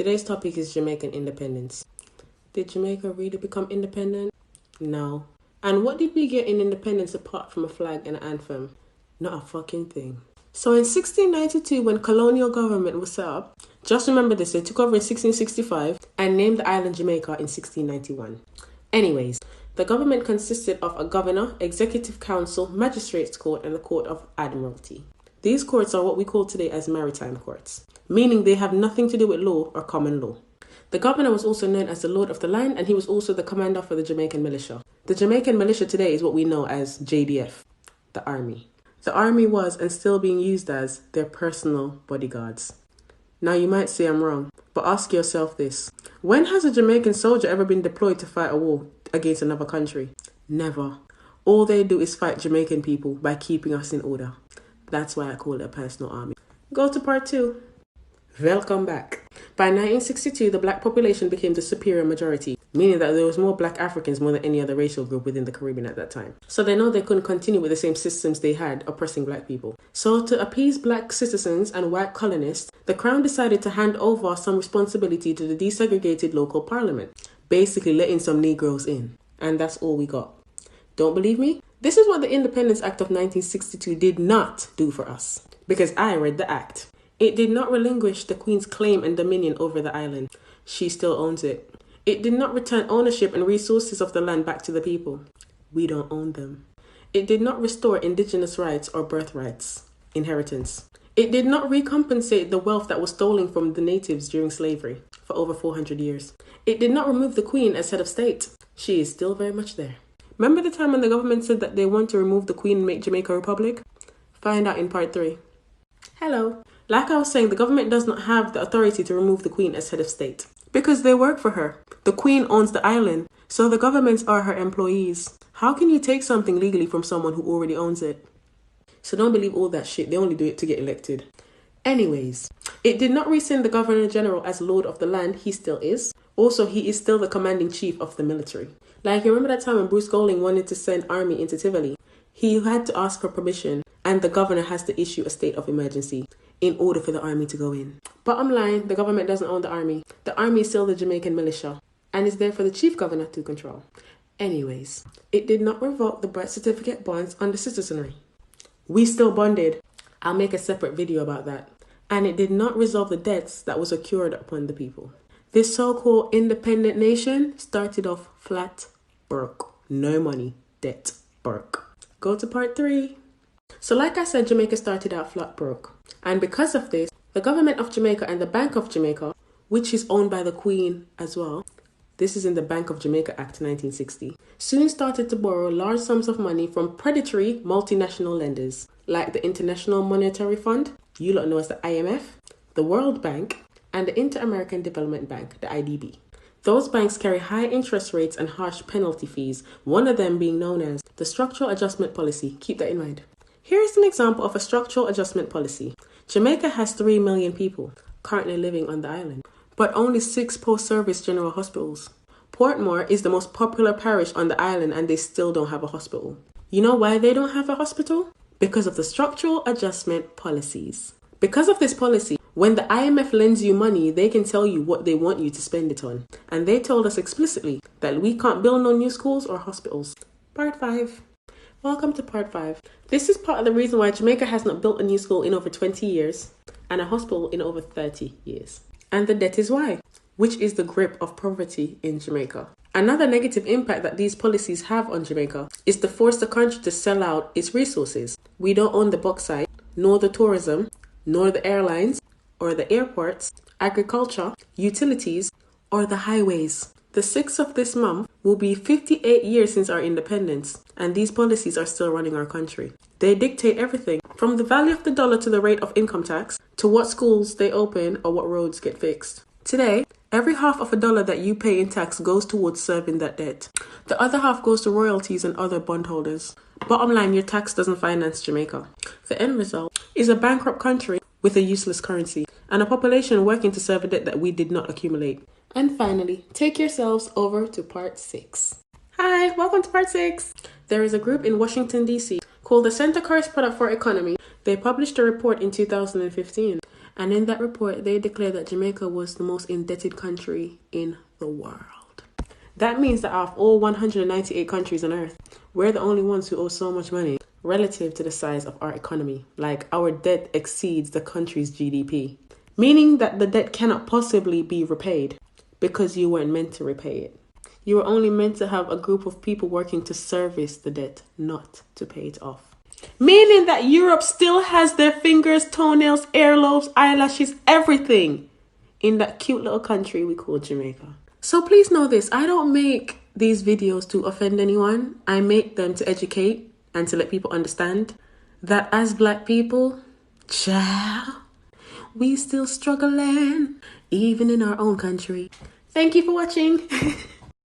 Today's topic is Jamaican independence. Did Jamaica really become independent? No. And what did we get in independence apart from a flag and an anthem? Not a fucking thing. So in 1692, when colonial government was set up, just remember this, they took over in 1665 and named the island Jamaica in 1691. Anyways, the government consisted of a governor, executive council, magistrates court, and the court of admiralty. These courts are what we call today as maritime courts, meaning they have nothing to do with law or common law. The governor was also known as the Lord of the Land, and he was also the commander for the Jamaican militia. The Jamaican militia today is what we know as JDF, the army. The army was and still being used as their personal bodyguards. Now you might say I'm wrong, but ask yourself this. When has a Jamaican soldier ever been deployed to fight a war against another country? Never. All they do is fight Jamaican people by keeping us in order. That's why I call it a personal army. Go to part 2. Welcome back. By 1962, the black population became the superior majority, meaning that there was more black Africans more than any other racial group within the Caribbean at that time. So they know they couldn't continue with the same systems they had oppressing black people. So to appease black citizens and white colonists, the Crown decided to hand over some responsibility to the desegregated local parliament, basically letting some Negroes in. And that's all we got. Don't believe me? This is what the Independence Act of 1962 did not do for us, because I read the act. It did not relinquish the Queen's claim and dominion over the island. She still owns it. It did not return ownership and resources of the land back to the people. We don't own them. It did not restore indigenous rights or birthrights, inheritance. It did not recompensate the wealth that was stolen from the natives during slavery for over 400 years. It did not remove the Queen as head of state. She is still very much there. Remember the time when the government said that they want to remove the Queen and make Jamaica a republic? Find out in part 3. Hello. Like I was saying, the government does not have the authority to remove the Queen as head of state, because they work for her. The Queen owns the island, so the governments are her employees. How can you take something legally from someone who already owns it? So don't believe all that shit. They only do it to get elected. Anyways, it did not rescind the Governor General as Lord of the Land. He still is. Also, he is still the commanding chief of the military. Like, you remember that time when Bruce Golding wanted to send army into Tivoli? He had to ask for permission, and the governor has to issue a state of emergency in order for the army to go in. Bottom line, the government doesn't own the army. The army is still the Jamaican militia and is there for the chief governor to control. Anyways, it did not revoke the birth certificate bonds on the citizenry. We still bonded. I'll make a separate video about that. And it did not resolve the debts that was accrued upon the people. This so-called independent nation started off flat broke. No money, debt, broke. Go to part 3. So like I said, Jamaica started out flat broke. And because of this, the government of Jamaica and the Bank of Jamaica, which is owned by the Queen as well, this is in the Bank of Jamaica Act 1960, soon started to borrow large sums of money from predatory multinational lenders, like the International Monetary Fund, you lot know as the IMF, the World Bank, and the Inter-American Development Bank, the IDB. Those banks carry high interest rates and harsh penalty fees, one of them being known as the Structural Adjustment Policy. Keep that in mind. Here is an example of a structural adjustment policy. Jamaica has 3 million people currently living on the island, but only 6 post-service general hospitals. Portmore is the most popular parish on the island and they still don't have a hospital. You know why they don't have a hospital? Because of the structural adjustment policies. Because of this policy, when the IMF lends you money, they can tell you what they want you to spend it on. And they told us explicitly that we can't build no new schools or hospitals. Part 5. Welcome to part 5. This is part of the reason why Jamaica has not built a new school in over 20 years and a hospital in over 30 years. And the debt is why, which is the grip of poverty in Jamaica. Another negative impact that these policies have on Jamaica is to force the country to sell out its resources. We don't own the bauxite, nor the tourism, nor the airlines, or the airports, agriculture, utilities, or the highways. The 6th of this month will be 58 years since our independence, and these policies are still running our country. They dictate everything, from the value of the dollar to the rate of income tax, to what schools they open or what roads get fixed. Today, every half of a dollar that you pay in tax goes towards serving that debt. The other half goes to royalties and other bondholders. Bottom line, your tax doesn't finance Jamaica. The end result is a bankrupt country with a useless currency and a population working to serve a debt that we did not accumulate. And finally, take yourselves over to part 6. Hi, welcome to part 6. There is a group in Washington, D.C. called the Center Correspondent for Economy. They published a report in 2015. And in that report, they declared that Jamaica was the most indebted country in the world. That means that out of all 198 countries on earth, we're the only ones who owe so much money relative to the size of our economy. Like, our debt exceeds the country's GDP, meaning that the debt cannot possibly be repaid because you weren't meant to repay it. You were only meant to have a group of people working to service the debt, not to pay it off. Meaning that Europe still has their fingers, toenails, earlobes, eyelashes, everything in that cute little country we call Jamaica. So please know this, I don't make these videos to offend anyone. I make them to educate and to let people understand that as black people, child, we still struggling, even in our own country. Thank you for watching.